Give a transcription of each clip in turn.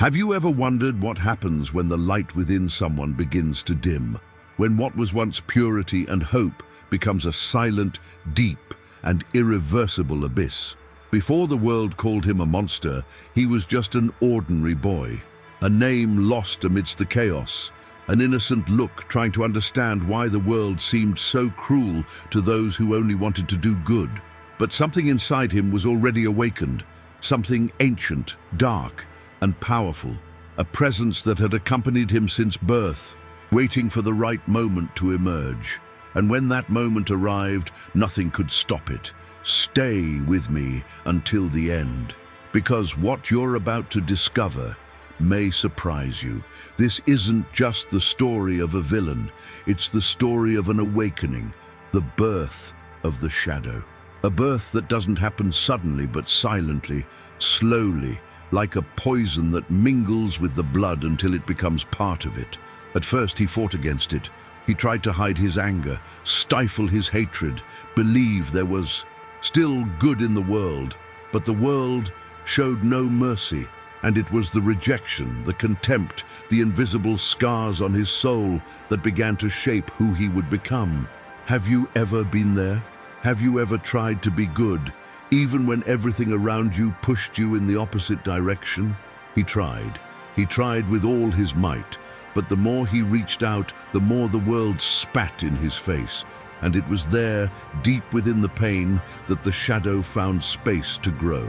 Have you ever wondered what happens when the light within someone begins to dim? When what was once purity and hope becomes a silent, deep, and irreversible abyss? Before the world called him a monster, he was just an ordinary boy. A name lost amidst the chaos. An innocent look trying to understand why the world seemed so cruel to those who only wanted to do good. But something inside him was already awakened. Something ancient, dark, and powerful. A presence that had accompanied him since birth, waiting for the right moment to emerge. And when that moment arrived, nothing could stop it. Stay with me until the end, because what you're about to discover may surprise you. This isn't just the story of a villain, it's the story of an awakening, the birth of the shadow. A birth that doesn't happen suddenly but silently, slowly, like a poison that mingles with the blood until it becomes part of it. At first he fought against it. He tried to hide his anger, stifle his hatred, believe there was still good in the world. But the world showed no mercy, and it was the rejection, the contempt, the invisible scars on his soul that began to shape who he would become. Have you ever been there? Have you ever tried to be good, even when everything around you pushed you in the opposite direction? He tried. He tried with all his might, but the more he reached out, the more the world spat in his face. And it was there, deep within the pain, that the shadow found space to grow.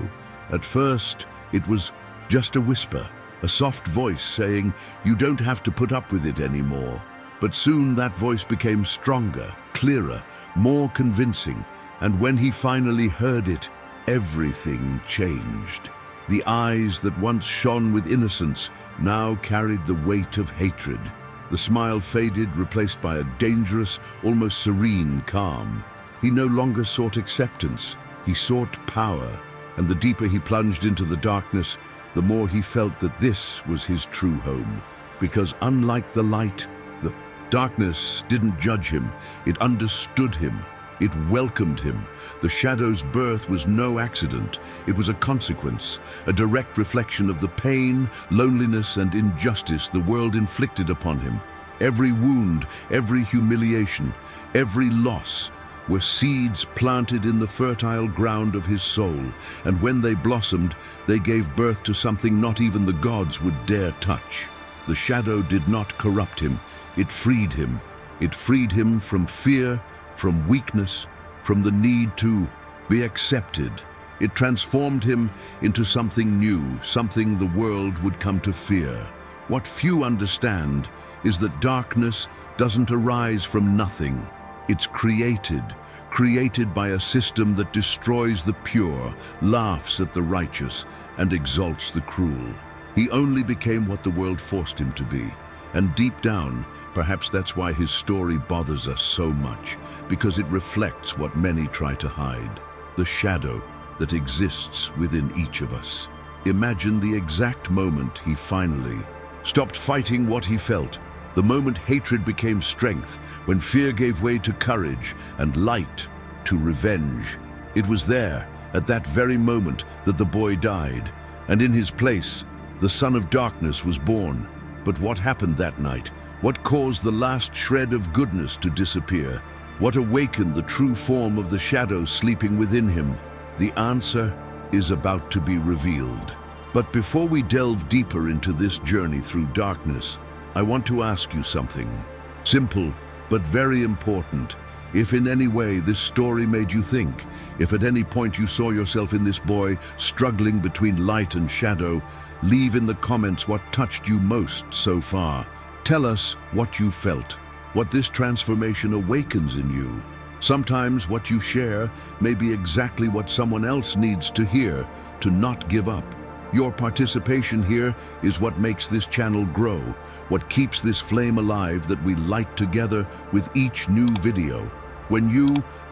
At first, it was just a whisper, a soft voice saying, "You don't have to put up with it anymore." But soon that voice became stronger, clearer, more convincing, and when he finally heard it, everything changed. The eyes that once shone with innocence now carried the weight of hatred. The smile faded, replaced by a dangerous, almost serene calm. He no longer sought acceptance, he sought power, and the deeper he plunged into the darkness, the more he felt that this was his true home. Because unlike the light, the darkness didn't judge him, it understood him. It welcomed him. The shadow's birth was no accident. It was a consequence, a direct reflection of the pain, loneliness, and injustice the world inflicted upon him. Every wound, every humiliation, every loss were seeds planted in the fertile ground of his soul, and when they blossomed, they gave birth to something not even the gods would dare touch. The shadow did not corrupt him. It freed him. It freed him from fear, from weakness, from the need to be accepted. It transformed him into something new, something the world would come to fear. What few understand is that darkness doesn't arise from nothing. It's created by a system that destroys the pure, laughs at the righteous, and exalts the cruel. He only became what the world forced him to be. And deep down, perhaps that's why his story bothers us so much, because it reflects what many try to hide, the shadow that exists within each of us. Imagine the exact moment he finally stopped fighting what he felt, the moment hatred became strength, when fear gave way to courage and light to revenge. It was there, at that very moment, that the boy died, and in his place, the son of darkness was born. But what happened that night? What caused the last shred of goodness to disappear? What awakened the true form of the shadow sleeping within him? The answer is about to be revealed. But before we delve deeper into this journey through darkness, I want to ask you something. Simple, but very important. If in any way this story made you think, if at any point you saw yourself in this boy struggling between light and shadow, leave in the comments what touched you most so far. Tell us what you felt, what this transformation awakens in you. Sometimes what you share may be exactly what someone else needs to hear, to not give up. Your participation here is what makes this channel grow, what keeps this flame alive that we light together with each new video. When you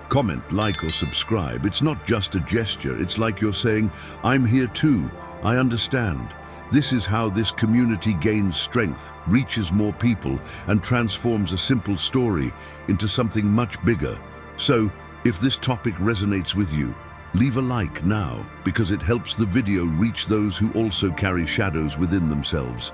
comment, like, or subscribe, it's not just a gesture, it's like you're saying, "I'm here too, I understand." This is how this community gains strength, reaches more people, and transforms a simple story into something much bigger. So, if this topic resonates with you, Leave a like now, because it helps the video reach those who also carry shadows within themselves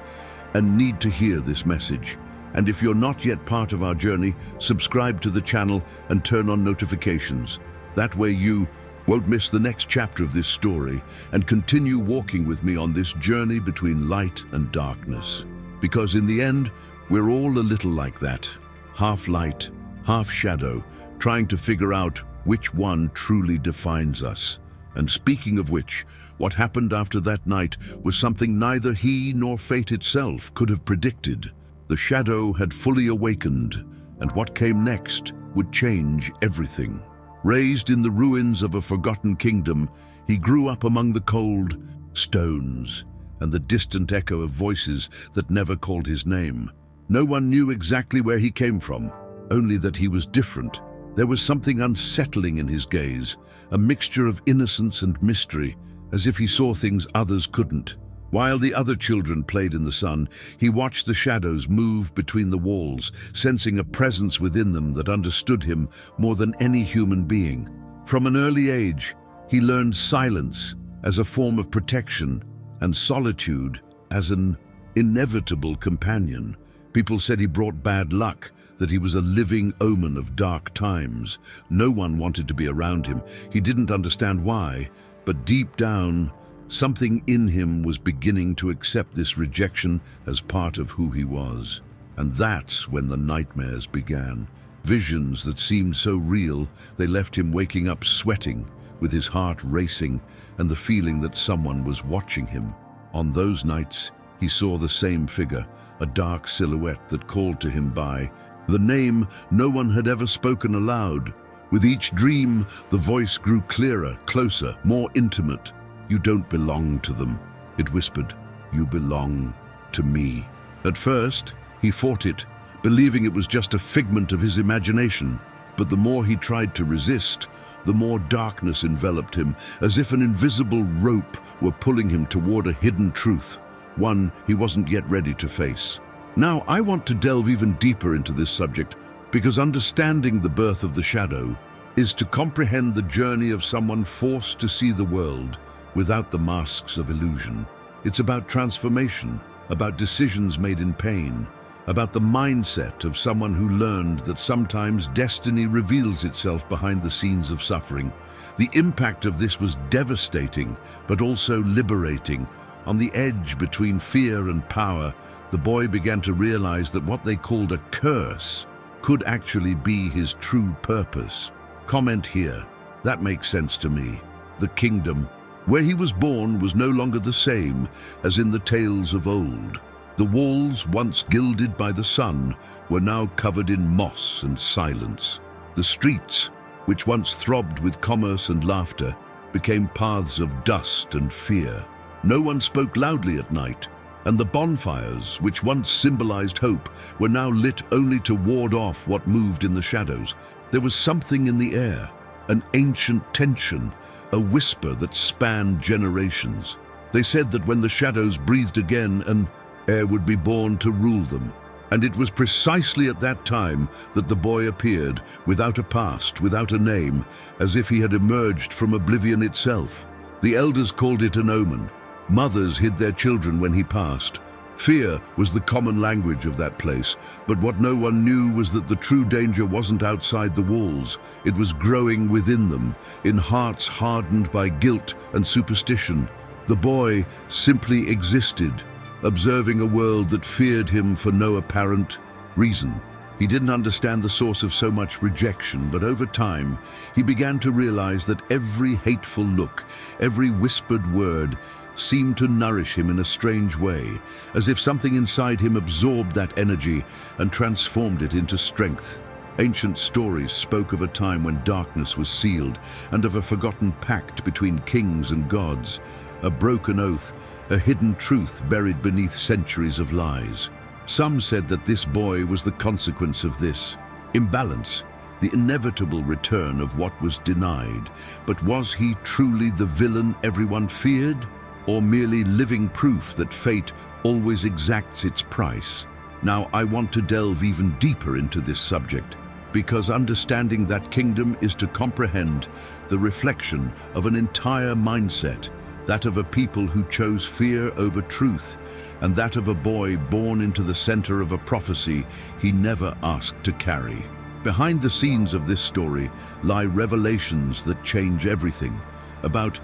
and need to hear this message. And if you're not yet part of our journey, subscribe to the channel and turn on notifications. That way you won't miss the next chapter of this story and continue walking with me on this journey between light and darkness. Because in the end, we're all a little like that, half light, half shadow, trying to figure out which one truly defines us. And speaking of which, what happened after that night was something neither he nor fate itself could have predicted. The shadow had fully awakened, and what came next would change everything. Raised in the ruins of a forgotten kingdom, he grew up among the cold stones and the distant echo of voices that never called his name. No one knew exactly where he came from, only that he was different. There was something unsettling in his gaze, a mixture of innocence and mystery, as if he saw things others couldn't. While the other children played in the sun, he watched the shadows move between the walls, sensing a presence within them that understood him more than any human being. From an early age, he learned silence as a form of protection and solitude as an inevitable companion. People said he brought bad luck, that he was a living omen of dark times. No one wanted to be around him. He didn't understand why, but deep down, something in him was beginning to accept this rejection as part of who he was. And that's when the nightmares began. Visions that seemed so real, they left him waking up sweating, with his heart racing, and the feeling that someone was watching him. On those nights, he saw the same figure, a dark silhouette that called to him by the name no one had ever spoken aloud. With each dream, the voice grew clearer, closer, more intimate. "You don't belong to them," it whispered. "You belong to me." At first, he fought it, believing it was just a figment of his imagination. But the more he tried to resist, the more darkness enveloped him, as if an invisible rope were pulling him toward a hidden truth, one he wasn't yet ready to face. Now, I want to delve even deeper into this subject, because understanding the birth of the shadow is to comprehend the journey of someone forced to see the world without the masks of illusion. It's about transformation, about decisions made in pain, about the mindset of someone who learned that sometimes destiny reveals itself behind the scenes of suffering. The impact of this was devastating, but also liberating. On the edge between fear and power, the boy began to realize that what they called a curse could actually be his true purpose. Comment here. That makes sense to me. The kingdom where he was born was no longer the same as in the tales of old. The walls, once gilded by the sun, were now covered in moss and silence. The streets, which once throbbed with commerce and laughter, became paths of dust and fear. No one spoke loudly at night, and the bonfires, which once symbolized hope, were now lit only to ward off what moved in the shadows. There was something in the air, an ancient tension, a whisper that spanned generations. They said that when the shadows breathed again, an heir would be born to rule them. And it was precisely at that time that the boy appeared, without a past, without a name, as if he had emerged from oblivion itself. The elders called it an omen. Mothers hid their children when he passed. Fear was the common language of that place, but what no one knew was that the true danger wasn't outside the walls. It was growing within them, in hearts hardened by guilt and superstition. The boy simply existed, observing a world that feared him for no apparent reason. He didn't understand the source of so much rejection, but over time, he began to realize that every hateful look, every whispered word, seemed to nourish him in a strange way, as if something inside him absorbed that energy and transformed it into strength. Ancient stories spoke of a time when darkness was sealed and of a forgotten pact between kings and gods, a broken oath, a hidden truth buried beneath centuries of lies. Some said that this boy was the consequence of this imbalance, the inevitable return of what was denied. But was he truly the villain everyone feared, or merely living proof that fate always exacts its price? Now, I want to delve even deeper into this subject, because understanding that kingdom is to comprehend the reflection of an entire mindset, that of a people who chose fear over truth, and that of a boy born into the center of a prophecy he never asked to carry. Behind the scenes of this story lie revelations that change everything, about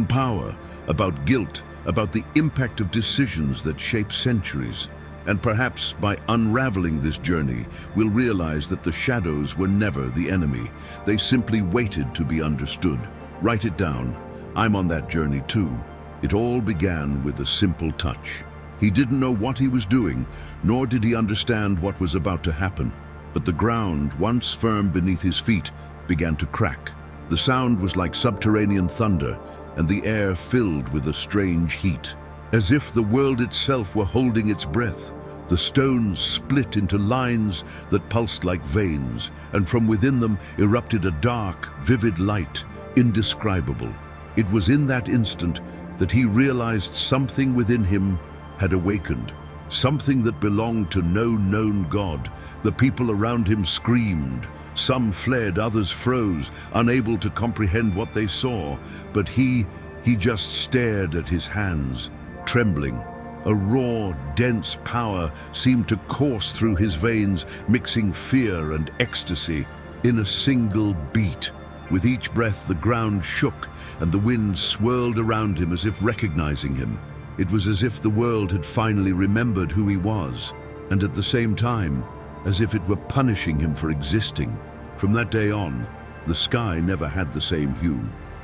power, about guilt, about the impact of decisions that shape centuries. And perhaps by unraveling this journey, we'll realize that the shadows were never the enemy. They simply waited to be understood. Write it down. I'm on that journey too. It all began with a simple touch. He didn't know what he was doing, nor did he understand what was about to happen. But the ground, once firm beneath his feet, began to crack. The sound was like subterranean thunder, and the air filled with a strange heat. As if the world itself were holding its breath, the stones split into lines that pulsed like veins, and from within them erupted a dark, vivid light, indescribable. It was in that instant that he realized something within him had awakened, something that belonged to no known God. The people around him screamed. Some fled, others froze, unable to comprehend what they saw. But he just stared at his hands, trembling. A raw, dense power seemed to course through his veins, mixing fear and ecstasy in a single beat. With each breath, the ground shook and the wind swirled around him as if recognizing him. It was as if the world had finally remembered who he was, and at the same time, as if it were punishing him for existing. From that day on, the sky never had the same hue.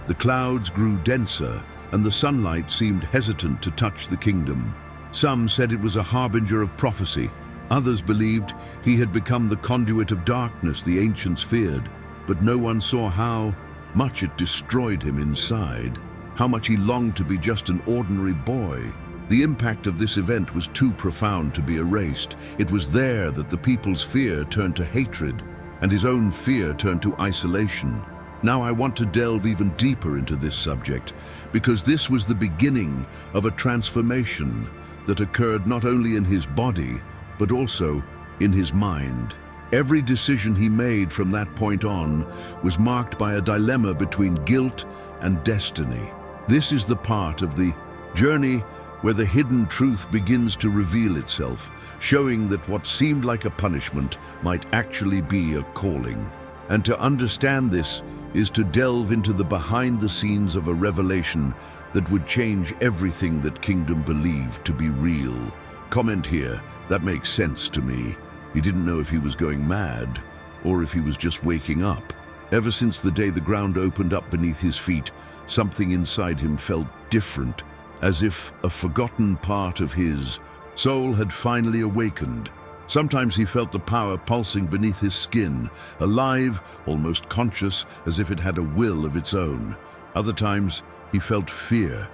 The clouds grew denser, and the sunlight seemed hesitant to touch the kingdom. Some said it was a harbinger of prophecy. Others believed he had become the conduit of darkness the ancients feared. But no one saw how much it destroyed him inside, how much he longed to be just an ordinary boy. The impact of this event was too profound to be erased. It was there that the people's fear turned to hatred, and his own fear turned to isolation. Now I want to delve even deeper into this subject, because this was the beginning of a transformation that occurred not only in his body, but also in his mind. Every decision he made from that point on was marked by a dilemma between guilt and destiny. This is the part of the journey where the hidden truth begins to reveal itself, showing that what seemed like a punishment might actually be a calling. And to understand this is to delve into the behind the scenes of a revelation that would change everything that Kingdom believed to be real. Comment here, that makes sense to me. He didn't know if he was going mad or if he was just waking up. Ever since the day the ground opened up beneath his feet, something inside him felt different, as if a forgotten part of his soul had finally awakened. Sometimes he felt the power pulsing beneath his skin, alive, almost conscious, as if it had a will of its own. Other times he felt fear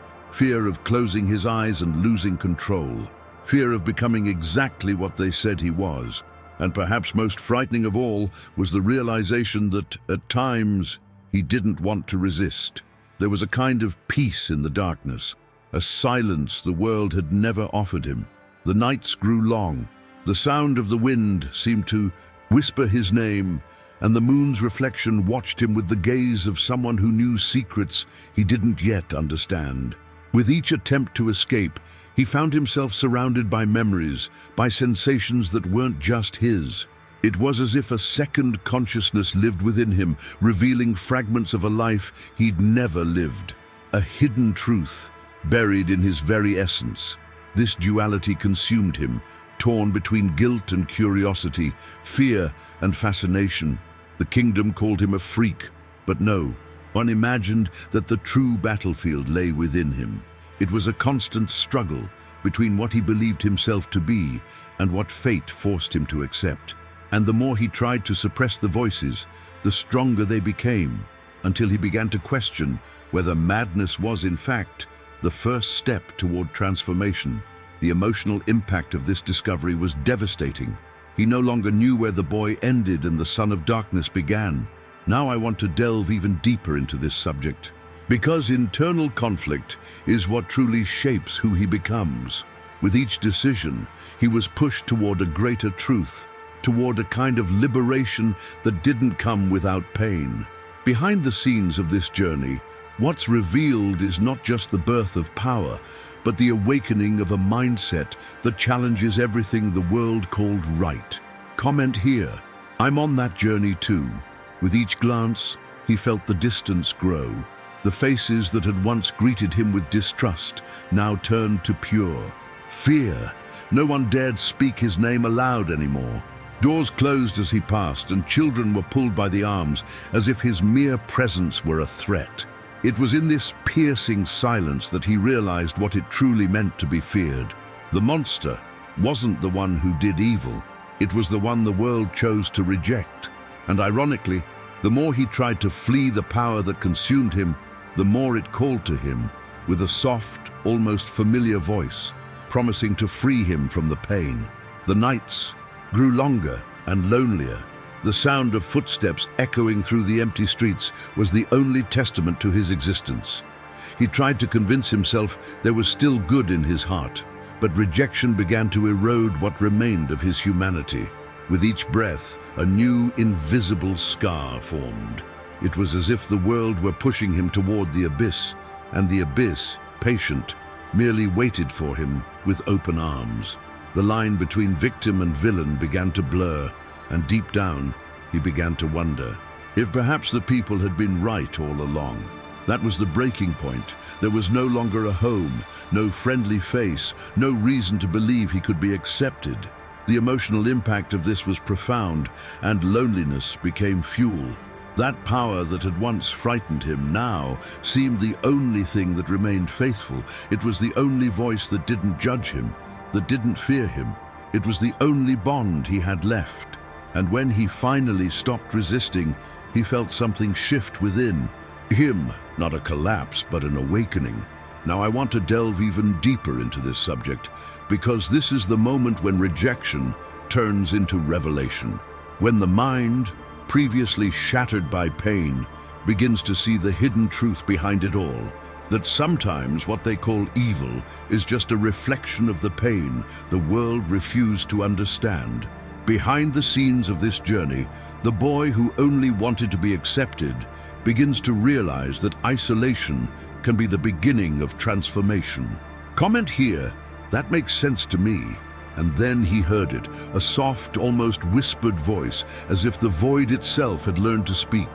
of closing his eyes and losing control, fear of becoming exactly what they said he was. And perhaps most frightening of all was the realization that, at times, he didn't want to resist. There was a kind of peace in the darkness, a silence the world had never offered him. The nights grew long. The sound of the wind seemed to whisper his name, and the moon's reflection watched him with the gaze of someone who knew secrets he didn't yet understand. With each attempt to escape, he found himself surrounded by memories, by sensations that weren't just his. It was as if a second consciousness lived within him, revealing fragments of a life he'd never lived. A hidden truth, buried in his very essence. This duality consumed him, torn between guilt and curiosity, fear and fascination. The kingdom called him a freak, but no, one imagined that the true battlefield lay within him. It was a constant struggle between what he believed himself to be and what fate forced him to accept. And the more he tried to suppress the voices, the stronger they became, until he began to question whether madness was, in fact, the first step toward transformation. The emotional impact of this discovery was devastating. He no longer knew where the boy ended and the son of darkness began. Now I want to delve even deeper into this subject, because internal conflict is what truly shapes who he becomes. With each decision, he was pushed toward a greater truth, toward a kind of liberation that didn't come without pain. Behind the scenes of this journey, what's revealed is not just the birth of power, but the awakening of a mindset that challenges everything the world called right. Comment here. I'm on that journey too. With each glance, he felt the distance grow. The faces that had once greeted him with distrust now turned to pure fear. No one dared speak his name aloud anymore. Doors closed as he passed, and children were pulled by the arms as if his mere presence were a threat. It was in this piercing silence that he realized what it truly meant to be feared. The monster wasn't the one who did evil. It was the one the world chose to reject. And ironically, the more he tried to flee the power that consumed him, the more it called to him with a soft, almost familiar voice, promising to free him from the pain. The nights grew longer and lonelier. The sound of footsteps echoing through the empty streets was the only testament to his existence. He tried to convince himself there was still good in his heart, but rejection began to erode what remained of his humanity. With each breath, a new, invisible scar formed. It was as if the world were pushing him toward the abyss, and the abyss, patient, merely waited for him with open arms. The line between victim and villain began to blur, and deep down, he began to wonder if perhaps the people had been right all along. That was the breaking point. There was no longer a home, no friendly face, no reason to believe he could be accepted. The emotional impact of this was profound, and loneliness became fuel. That power that had once frightened him now seemed the only thing that remained faithful. It was the only voice that didn't judge him, that didn't fear him. It was the only bond he had left. And when he finally stopped resisting, he felt something shift within him, not a collapse, but an awakening. Now I want to delve even deeper into this subject, because this is the moment when rejection turns into revelation. When the mind, previously shattered by pain, begins to see the hidden truth behind it all. That sometimes what they call evil is just a reflection of the pain the world refused to understand. Behind the scenes of this journey, the boy who only wanted to be accepted begins to realize that isolation can be the beginning of transformation. Comment here, that makes sense to me. And then he heard it, a soft, almost whispered voice, as if the void itself had learned to speak.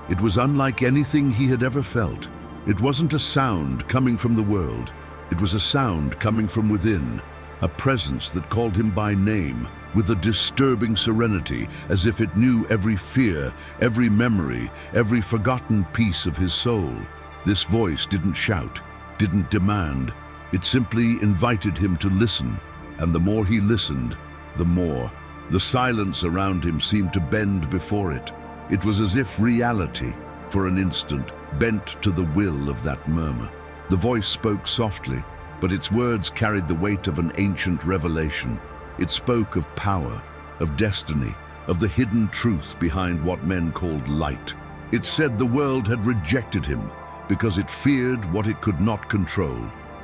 It was unlike anything he had ever felt. It wasn't a sound coming from the world. It was a sound coming from within, a presence that called him by name, with a disturbing serenity, as if it knew every fear, every memory, every forgotten piece of his soul. This voice didn't shout, didn't demand. It simply invited him to listen, and the more he listened, the more. The silence around him seemed to bend before it. It was as if reality, for an instant, bent to the will of that murmur. The voice spoke softly, but its words carried the weight of an ancient revelation. It spoke of power, of destiny, of the hidden truth behind what men called light. It said the world had rejected him because it feared what it could not control,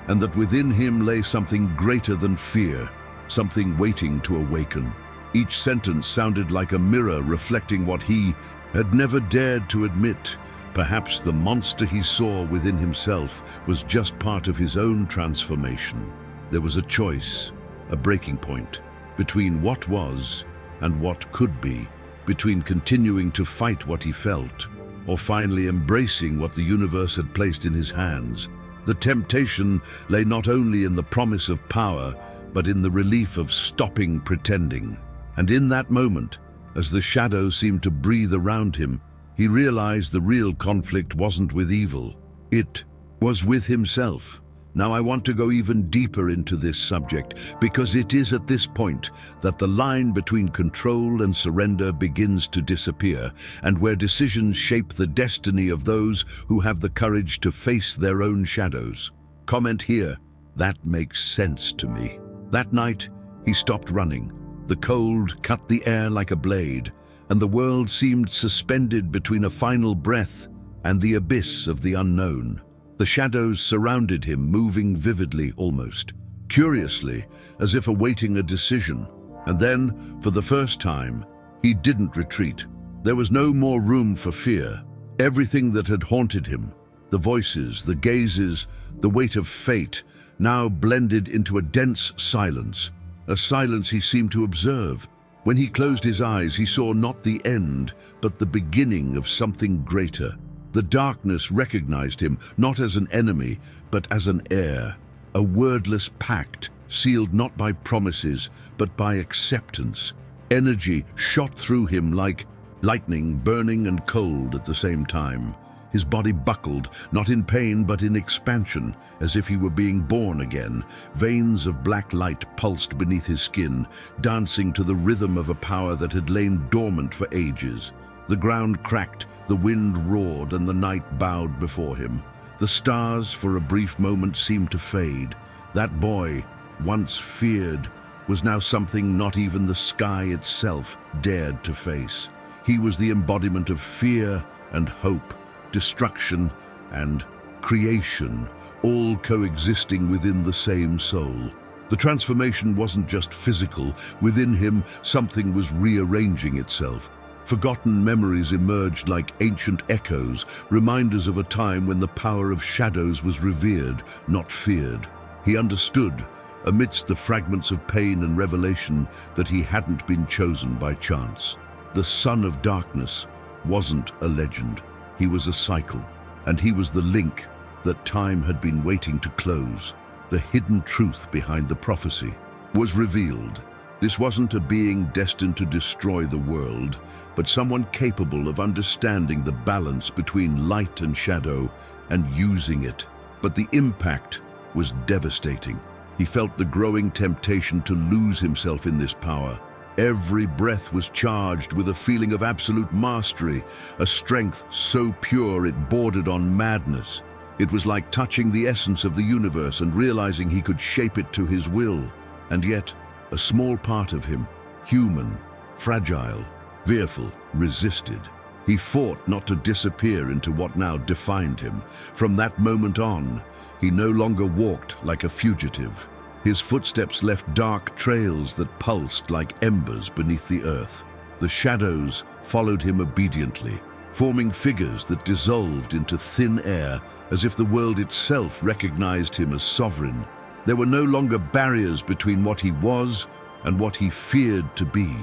and that within him lay something greater than fear, something waiting to awaken. Each sentence sounded like a mirror reflecting what he had never dared to admit. Perhaps the monster he saw within himself was just part of his own transformation. There was a choice, a breaking point, between what was and what could be, between continuing to fight what he felt, or finally embracing what the universe had placed in his hands. The temptation lay not only in the promise of power, but in the relief of stopping pretending. And in that moment, as the shadow seemed to breathe around him, he realized the real conflict wasn't with evil. It was with himself. Now I want to go even deeper into this subject, because it is at this point that the line between control and surrender begins to disappear, and where decisions shape the destiny of those who have the courage to face their own shadows. Comment here, that makes sense to me. That night, he stopped running. The cold cut the air like a blade, and the world seemed suspended between a final breath and the abyss of the unknown. The shadows surrounded him, moving vividly almost, curiously, as if awaiting a decision. And then, for the first time, he didn't retreat. There was no more room for fear. Everything that had haunted him, the voices, the gazes, the weight of fate, now blended into a dense silence, a silence he seemed to observe. When he closed his eyes, he saw not the end, but the beginning of something greater. The darkness recognized him, not as an enemy, but as an heir, a wordless pact, sealed not by promises, but by acceptance. Energy shot through him like lightning, burning and cold at the same time. His body buckled, not in pain but in expansion, as if he were being born again. Veins of black light pulsed beneath his skin, dancing to the rhythm of a power that had lain dormant for ages. The ground cracked, the wind roared, and the night bowed before him. The stars, for a brief moment, seemed to fade. That boy, once feared, was now something not even the sky itself dared to face. He was the embodiment of fear and hope, destruction and creation, all coexisting within the same soul. The transformation wasn't just physical. Within him, something was rearranging itself. Forgotten memories emerged like ancient echoes, reminders of a time when the power of shadows was revered, not feared. He understood, amidst the fragments of pain and revelation, that he hadn't been chosen by chance. The son of darkness wasn't a legend. He was a cycle, and he was the link that time had been waiting to close. The hidden truth behind the prophecy was revealed. This wasn't a being destined to destroy the world, but someone capable of understanding the balance between light and shadow and using it. But the impact was devastating. He felt the growing temptation to lose himself in this power. Every breath was charged with a feeling of absolute mastery, a strength so pure it bordered on madness. It was like touching the essence of the universe and realizing he could shape it to his will. And yet, a small part of him, human, fragile, fearful, resisted. He fought not to disappear into what now defined him. From that moment on, he no longer walked like a fugitive. His footsteps left dark trails that pulsed like embers beneath the earth. The shadows followed him obediently, forming figures that dissolved into thin air as if the world itself recognized him as sovereign. There were no longer barriers between what he was and what he feared to be.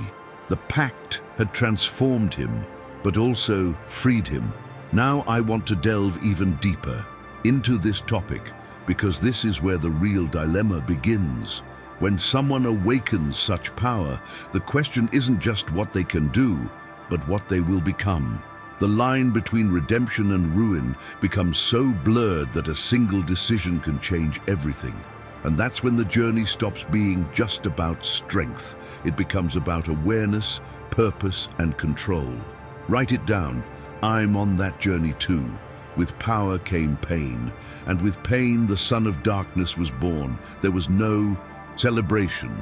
The pact had transformed him, but also freed him. Now I want to delve even deeper into this topic, because this is where the real dilemma begins. When someone awakens such power, the question isn't just what they can do, but what they will become. The line between redemption and ruin becomes so blurred that a single decision can change everything. And that's when the journey stops being just about strength. It becomes about awareness, purpose, and control. Write it down. I'm on that journey too. With power came pain, and with pain the son of darkness was born. There was no celebration,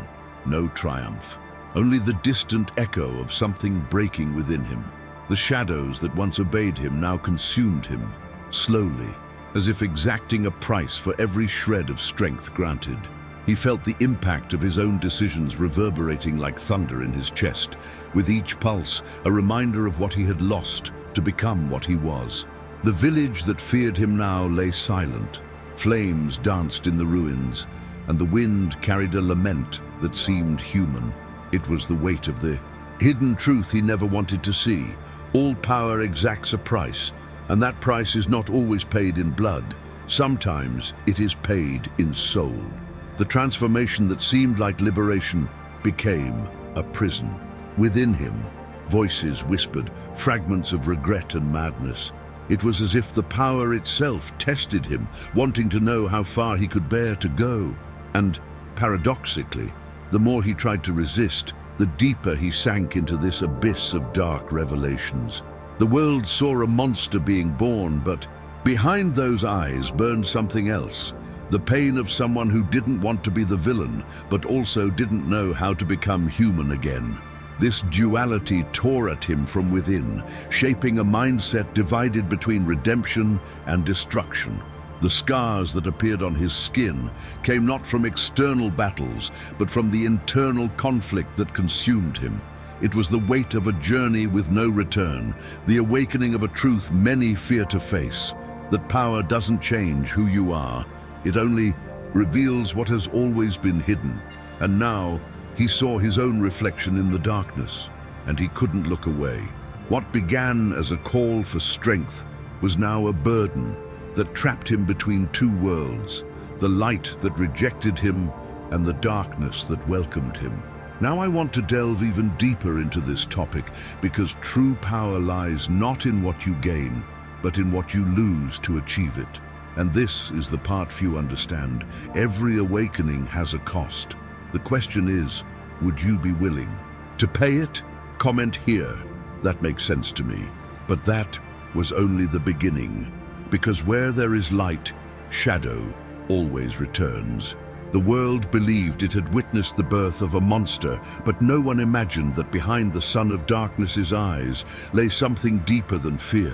no triumph, only the distant echo of something breaking within him. The shadows that once obeyed him now consumed him, slowly, as if exacting a price for every shred of strength granted. He felt the impact of his own decisions reverberating like thunder in his chest, with each pulse a reminder of what he had lost to become what he was. The village that feared him now lay silent. Flames danced in the ruins, and the wind carried a lament that seemed human. It was the weight of the hidden truth he never wanted to see. All power exacts a price, and that price is not always paid in blood. Sometimes it is paid in soul. The transformation that seemed like liberation became a prison. Within him, voices whispered, fragments of regret and madness. It was as if the power itself tested him, wanting to know how far he could bear to go. And, paradoxically, the more he tried to resist, the deeper he sank into this abyss of dark revelations. The world saw a monster being born, but behind those eyes burned something else. The pain of someone who didn't want to be the villain, but also didn't know how to become human again. This duality tore at him from within, shaping a mindset divided between redemption and destruction. The scars that appeared on his skin came not from external battles, but from the internal conflict that consumed him. It was the weight of a journey with no return, the awakening of a truth many fear to face, that power doesn't change who you are. It only reveals what has always been hidden. And now he saw his own reflection in the darkness, and he couldn't look away. What began as a call for strength was now a burden that trapped him between two worlds, the light that rejected him and the darkness that welcomed him. Now I want to delve even deeper into this topic, because true power lies not in what you gain, but in what you lose to achieve it. And this is the part few understand. Every awakening has a cost. The question is, would you be willing to pay it? Comment here. That makes sense to me. But that was only the beginning, because where there is light, shadow always returns. The world believed it had witnessed the birth of a monster, but no one imagined that behind the Son of Darkness's eyes lay something deeper than fear.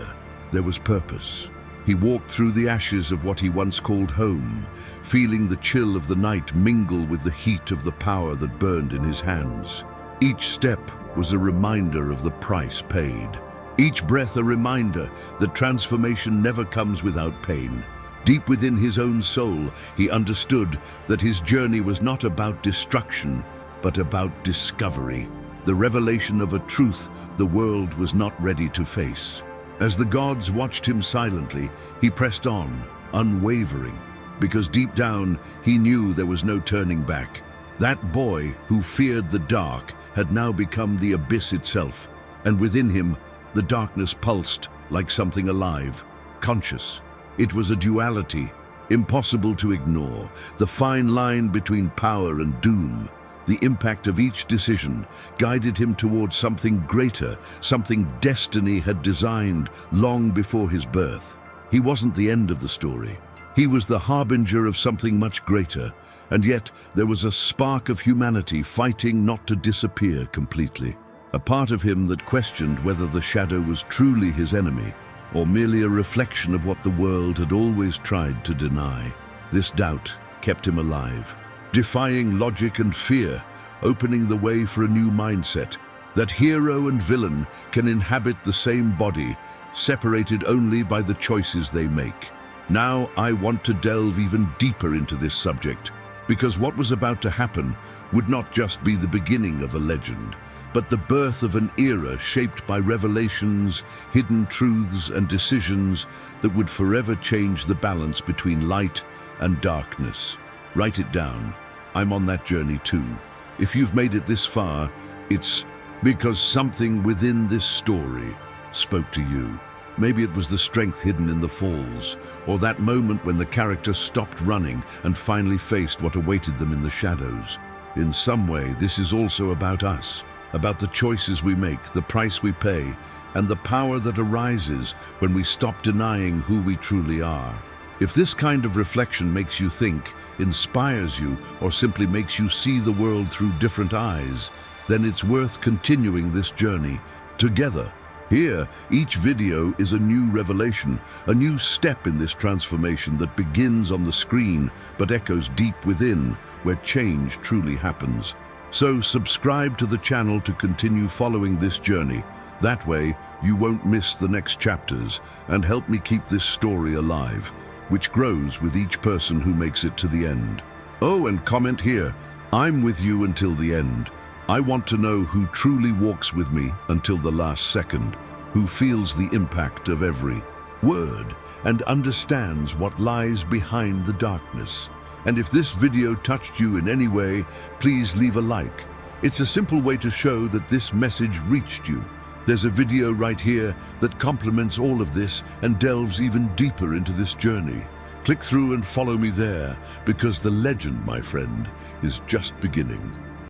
There was purpose. He walked through the ashes of what he once called home, feeling the chill of the night mingle with the heat of the power that burned in his hands. Each step was a reminder of the price paid. Each breath a reminder that transformation never comes without pain. Deep within his own soul, he understood that his journey was not about destruction, but about discovery, the revelation of a truth the world was not ready to face. As the gods watched him silently, he pressed on, unwavering, because deep down he knew there was no turning back. That boy who feared the dark had now become the abyss itself, and within him the darkness pulsed like something alive, conscious. It was a duality, impossible to ignore, the fine line between power and doom. The impact of each decision guided him towards something greater, something destiny had designed long before his birth. He wasn't the end of the story. He was the harbinger of something much greater, and yet there was a spark of humanity fighting not to disappear completely. A part of him that questioned whether the shadow was truly his enemy, or merely a reflection of what the world had always tried to deny. This doubt kept him alive, defying logic and fear, opening the way for a new mindset, that hero and villain can inhabit the same body, separated only by the choices they make. Now I want to delve even deeper into this subject, because what was about to happen would not just be the beginning of a legend, but the birth of an era shaped by revelations, hidden truths, and decisions that would forever change the balance between light and darkness. Write it down. I'm on that journey too. If you've made it this far, it's because something within this story spoke to you. Maybe it was the strength hidden in the falls, or that moment when the character stopped running and finally faced what awaited them in the shadows. In some way, this is also about us, about the choices we make, the price we pay, and the power that arises when we stop denying who we truly are. If this kind of reflection makes you think, inspires you, or simply makes you see the world through different eyes, then it's worth continuing this journey together. Here, each video is a new revelation, a new step in this transformation that begins on the screen but echoes deep within, where change truly happens. So subscribe to the channel to continue following this journey. That way, you won't miss the next chapters, and help me keep this story alive, which grows with each person who makes it to the end. Oh, and comment here, I'm with you until the end. I want to know who truly walks with me until the last second, who feels the impact of every word and understands what lies behind the darkness. And if this video touched you in any way, please leave a like. It's a simple way to show that this message reached you. There's a video right here that complements all of this and delves even deeper into this journey. Click through and follow me there, because the legend, my friend, is just beginning.